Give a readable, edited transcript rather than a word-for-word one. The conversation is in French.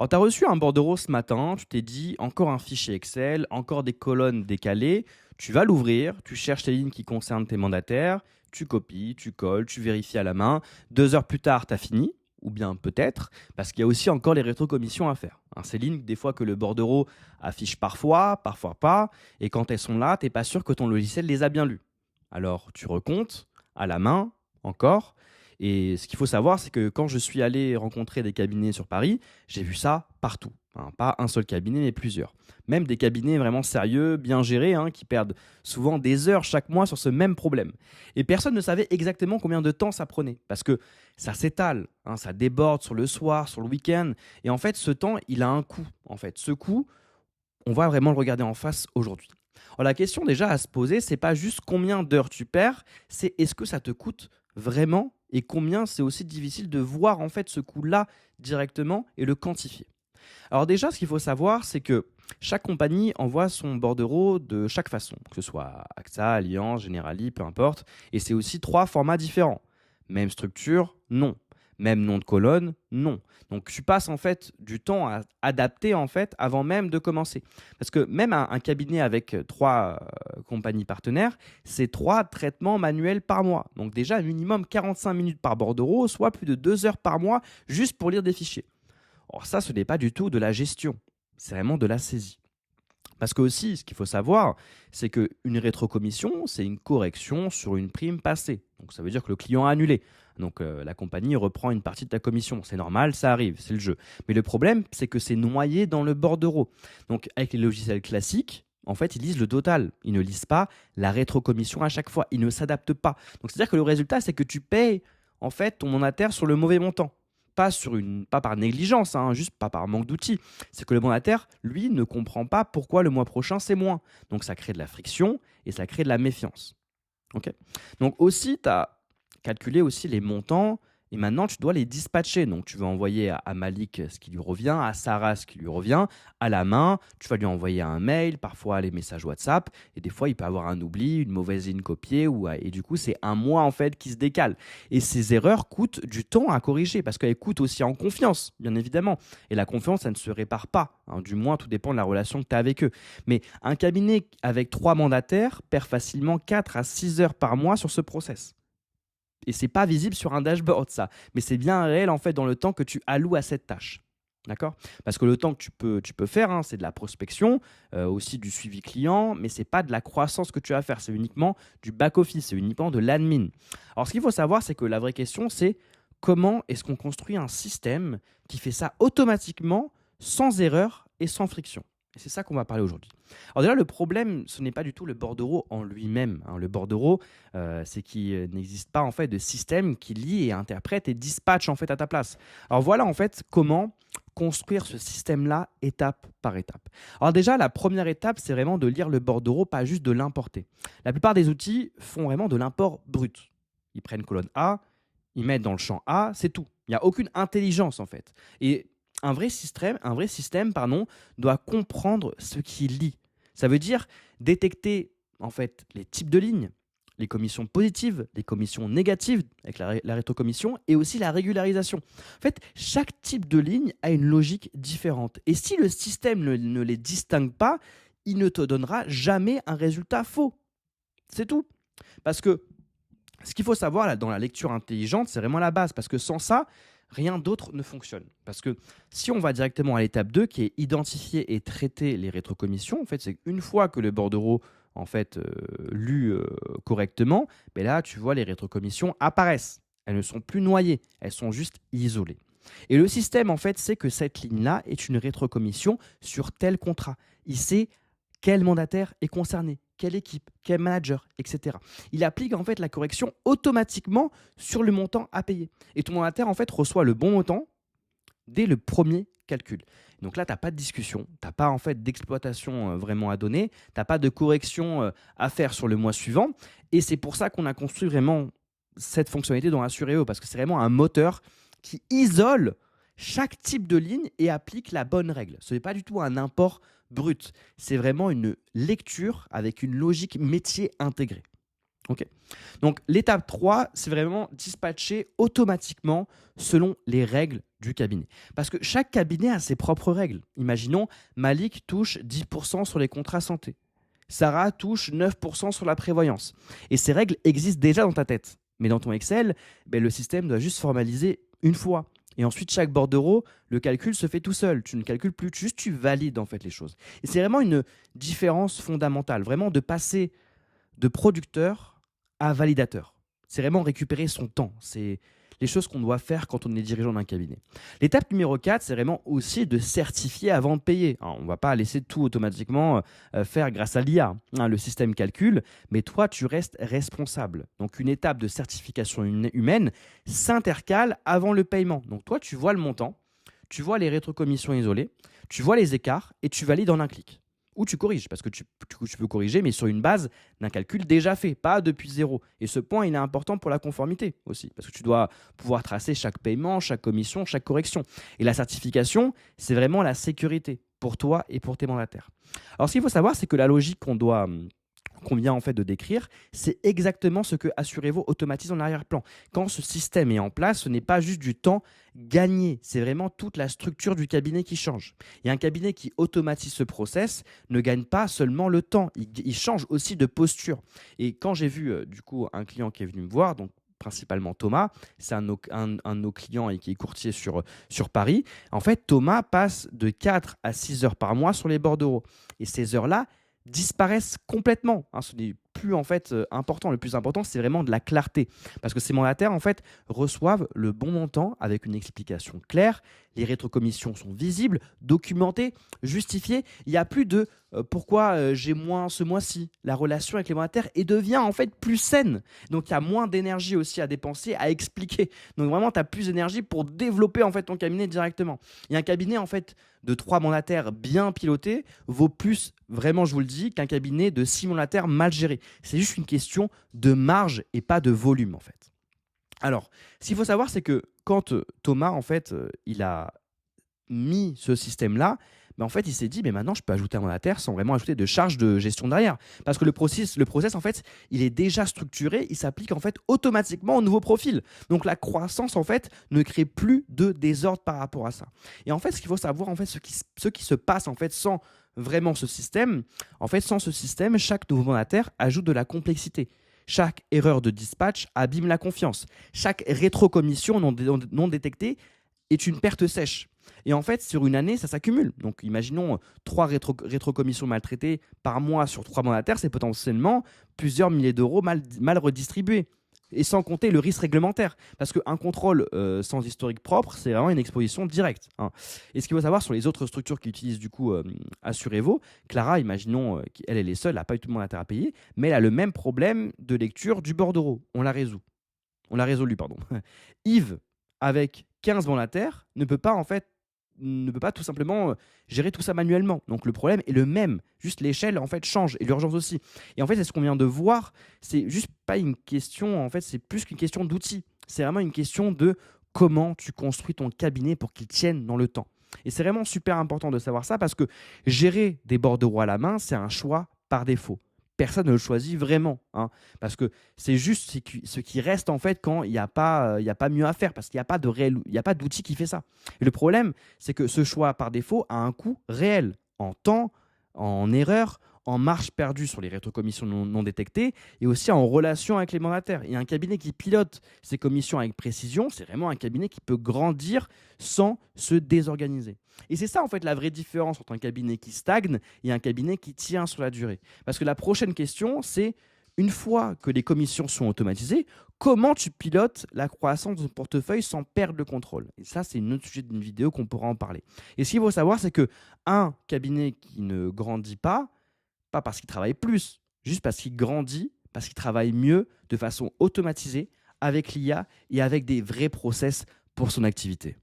Alors, tu as reçu un bordereau ce matin, tu t'es dit encore un fichier Excel, encore des colonnes décalées. Tu vas l'ouvrir, tu cherches les lignes qui concernent tes mandataires, tu copies, tu colles, tu vérifies à la main. 2 heures plus tard, tu as fini, ou bien peut-être, parce qu'il y a aussi encore les rétrocommissions à faire. Hein, ces lignes, des fois que le bordereau affiche parfois, parfois pas, et quand elles sont là, tu n'es pas sûr que ton logiciel les a bien lues. Alors, tu recomptes à la main, encore. Et ce qu'il faut savoir, c'est que quand je suis allé rencontrer des cabinets sur Paris, j'ai vu ça partout. Hein. Pas un seul cabinet, mais plusieurs. Même des cabinets vraiment sérieux, bien gérés, hein, qui perdent souvent des heures chaque mois sur ce même problème. Et personne ne savait exactement combien de temps ça prenait. Parce que ça s'étale, hein, ça déborde sur le soir, sur le week-end. Et en fait, ce temps, il a un coût. En fait, ce coût, on va vraiment le regarder en face aujourd'hui. Alors, la question déjà à se poser, c'est pas juste combien d'heures tu perds, c'est est-ce que ça te coûte vraiment et combien c'est aussi difficile de voir en fait ce coût-là directement et le quantifier. Alors déjà, ce qu'il faut savoir, c'est que chaque compagnie envoie son bordereau de chaque façon, que ce soit AXA, Allianz, Generali, peu importe, et c'est aussi 3 formats différents. Même structure, non. Même nom de colonne, non. Donc tu passes en fait du temps à adapter en fait avant même de commencer. Parce que même un cabinet avec 3 compagnies partenaires, c'est 3 traitements manuels par mois. Donc déjà un minimum 45 minutes par bordereau, soit plus de 2 heures par mois juste pour lire des fichiers. Or ça, ce n'est pas du tout de la gestion, c'est vraiment de la saisie. Parce que aussi, ce qu'il faut savoir, c'est qu'une rétrocommission, c'est une correction sur une prime passée. Donc ça veut dire que le client a annulé. Donc la compagnie reprend une partie de ta commission. C'est normal, ça arrive, c'est le jeu. Mais le problème, c'est que c'est noyé dans le bordereau. Donc avec les logiciels classiques, en fait, ils lisent le total. Ils ne lisent pas la rétrocommission à chaque fois. Ils ne s'adaptent pas. Donc c'est-à-dire que le résultat, c'est que tu payes en fait ton mandataire sur le mauvais montant. Pas par négligence, hein, juste pas par manque d'outils. C'est que le mandataire, lui, ne comprend pas pourquoi le mois prochain c'est moins. Donc ça crée de la friction et ça crée de la méfiance. Ok. Donc aussi, tu as calculé aussi les montants et maintenant tu dois les dispatcher. Donc tu vas envoyer à Malik ce qui lui revient, à Sarah ce qui lui revient, à la main. Tu vas lui envoyer un mail, parfois les messages WhatsApp et des fois il peut avoir un oubli, une mauvaise ligne copiée et du coup c'est un mois en fait qui se décale. Et ces erreurs coûtent du temps à corriger parce qu'elles coûtent aussi en confiance, bien évidemment. Et la confiance, ça ne se répare pas. Hein. Du moins, tout dépend de la relation que tu as avec eux. Mais un cabinet avec 3 mandataires perd facilement 4 à 6 heures par mois sur ce process. Et c'est pas visible sur un dashboard, ça. Mais c'est bien réel, en fait, dans le temps que tu alloues à cette tâche. D'accord. Parce que le temps que tu peux faire, hein, c'est de la prospection, aussi du suivi client, mais c'est pas de la croissance que tu vas faire. C'est uniquement du back-office, c'est uniquement de l'admin. Alors, ce qu'il faut savoir, c'est que la vraie question, c'est comment est-ce qu'on construit un système qui fait ça automatiquement, sans erreur et sans friction. Et c'est ça qu'on va parler aujourd'hui. Alors déjà, le problème, ce n'est pas du tout le bordereau en lui-même. Hein. Le bordereau, c'est qu'il n'existe pas en fait de système qui lit et interprète et dispatche en fait à ta place. Alors voilà en fait comment construire ce système-là étape par étape. Alors déjà, la première étape, c'est vraiment de lire le bordereau, pas juste de l'importer. La plupart des outils font vraiment de l'import brut. Ils prennent colonne A, ils mettent dans le champ A, c'est tout. Il n'y a aucune intelligence en fait. Et un vrai système doit comprendre ce qu'il lit. Ça veut dire détecter en fait les types de lignes, les commissions positives, les commissions négatives avec la rétrocommission et aussi la régularisation. En fait, chaque type de ligne a une logique différente. Et si le système ne les distingue pas, il ne te donnera jamais un résultat faux. C'est tout. Parce que ce qu'il faut savoir là, dans la lecture intelligente, c'est vraiment la base. Parce que sans ça, rien d'autre ne fonctionne. Parce que si on va directement à l'étape 2, qui est identifier et traiter les rétrocommissions, en fait, c'est une fois que le bordereau en fait, lu correctement, ben là, tu vois, les rétrocommissions apparaissent. Elles ne sont plus noyées, elles sont juste isolées. Et le système, en fait, sait que cette ligne-là est une rétrocommission sur tel contrat. Il sait quel mandataire est concerné, quelle équipe, quel manager, etc. Il applique en fait la correction automatiquement sur le montant à payer. Et ton mandataire en fait reçoit le bon montant dès le premier calcul. Donc là, tu n'as pas de discussion, tu n'as pas en fait d'exploitation vraiment à donner, tu n'as pas de correction à faire sur le mois suivant. Et c'est pour ça qu'on a construit vraiment cette fonctionnalité dans Assuréo, parce que c'est vraiment un moteur qui isole chaque type de ligne et applique la bonne règle. Ce n'est pas du tout un import brut, c'est vraiment une lecture avec une logique métier intégrée. Ok. Donc l'étape 3, c'est vraiment dispatcher automatiquement selon les règles du cabinet. Parce que chaque cabinet a ses propres règles. Imaginons, Malik touche 10% sur les contrats santé. Sarah touche 9% sur la prévoyance. Et ces règles existent déjà dans ta tête. Mais dans ton Excel, ben, le système doit juste formaliser une fois. Et ensuite, chaque bordereau, le calcul se fait tout seul. Tu ne calcules plus, juste tu valides en fait les choses. Et c'est vraiment une différence fondamentale, vraiment de passer de producteur à validateur. C'est vraiment récupérer son temps. C'est les choses qu'on doit faire quand on est dirigeant d'un cabinet. L'étape numéro 4, c'est vraiment aussi de certifier avant de payer. Alors, on ne va pas laisser tout automatiquement faire grâce à l'IA. Hein, le système calcule, mais toi, tu restes responsable. Donc, une étape de certification humaine s'intercale avant le paiement. Donc, toi, tu vois le montant, tu vois les rétrocommissions isolées, tu vois les écarts et tu valides en un clic. Ou tu corriges, parce que tu peux corriger, mais sur une base d'un calcul déjà fait, pas depuis zéro. Et ce point, il est important pour la conformité aussi, parce que tu dois pouvoir tracer chaque paiement, chaque commission, chaque correction. Et la certification, c'est vraiment la sécurité pour toi et pour tes mandataires. Alors, ce qu'il faut savoir, c'est que la logique qu'on vient en fait de décrire, c'est exactement ce que Assurez-vous automatise en arrière-plan. Quand ce système est en place, ce n'est pas juste du temps gagné, c'est vraiment toute la structure du cabinet qui change. Et un cabinet qui automatise ce process ne gagne pas seulement le temps, il change aussi de posture. Et quand j'ai vu du coup un client qui est venu me voir, donc principalement Thomas, c'est un de nos clients et qui est courtier sur Paris. En fait, Thomas passe de 4 à 6 heures par mois sur les bordereaux. Et ces heures-là, disparaissent complètement. Hein, ce n'est plus en fait important. Le plus important, c'est vraiment de la clarté. Parce que ces mandataires, en fait, reçoivent le bon montant avec une explication claire. Les rétrocommissions sont visibles, documentées, justifiées. Il n'y a plus de pourquoi j'ai moins ce mois-ci. La relation avec les mandataires et devient en fait plus saine. Donc, il y a moins d'énergie aussi à dépenser, à expliquer. Donc, vraiment, tu as plus d'énergie pour développer en fait ton cabinet directement. Et un cabinet en fait de 3 mandataires bien pilotés vaut plus, vraiment, je vous le dis, qu'un cabinet de 6 mandataires mal gérés. C'est juste une question de marge et pas de volume en fait. Alors, ce qu'il faut savoir, c'est que quand Thomas, en fait, il a mis ce système-là, mais en fait, il s'est dit, mais maintenant, je peux ajouter un mandataire sans vraiment ajouter de charge de gestion derrière. Parce que le process, en fait, il est déjà structuré, il s'applique en fait automatiquement au nouveau profil. Donc, la croissance, en fait, ne crée plus de désordre par rapport à ça. Et en fait, ce qu'il faut savoir, en fait, ce qui se passe, en fait, sans vraiment ce système, en fait, sans ce système, chaque nouveau mandataire ajoute de la complexité. Chaque erreur de dispatch abîme la confiance. Chaque rétrocommission non détectée est une perte sèche. Et en fait, sur une année, ça s'accumule. Donc, imaginons 3 rétrocommissions maltraitées par mois sur 3 mandataires, c'est potentiellement plusieurs milliers d'euros mal redistribués. Et sans compter le risque réglementaire. Parce qu'un contrôle sans historique propre, c'est vraiment une exposition directe. Hein. Et ce qu'il faut savoir sur les autres structures qui utilisent du coup Assurez-vous, Clara, imaginons qu'elle est seule, elle n'a pas eu tout le mandataire à payer, mais elle a le même problème de lecture du bordereau. On l'a résolu, pardon. Yves, avec 15 mandataires, ne peut pas tout simplement gérer tout ça manuellement. Donc le problème est le même, juste l'échelle en fait change et l'urgence aussi. Et en fait, c'est ce qu'on vient de voir, c'est juste pas une question, en fait, c'est plus qu'une question d'outils. C'est vraiment une question de comment tu construis ton cabinet pour qu'il tienne dans le temps. Et c'est vraiment super important de savoir ça parce que gérer des bordereaux à la main, c'est un choix par défaut. Personne ne le choisit vraiment, hein, parce que c'est juste ce qui reste en fait quand il n'y a pas mieux à faire, parce qu'il n'y a pas d'outil qui fait ça. Et le problème, c'est que ce choix par défaut a un coût réel en temps, en erreur, en marge perdue sur les rétrocommissions non détectées et aussi en relation avec les mandataires. Et un cabinet qui pilote ces commissions avec précision, c'est vraiment un cabinet qui peut grandir sans se désorganiser. Et c'est ça en fait la vraie différence entre un cabinet qui stagne et un cabinet qui tient sur la durée. Parce que la prochaine question, c'est une fois que les commissions sont automatisées, comment tu pilotes la croissance de ton portefeuille sans perdre le contrôle? Et ça, c'est un autre sujet d'une vidéo qu'on pourra en parler. Et ce qu'il faut savoir, c'est que un cabinet qui ne grandit pas parce qu'il travaille plus, juste parce qu'il grandit, parce qu'il travaille mieux, de façon automatisée, avec l'IA et avec des vrais process pour son activité.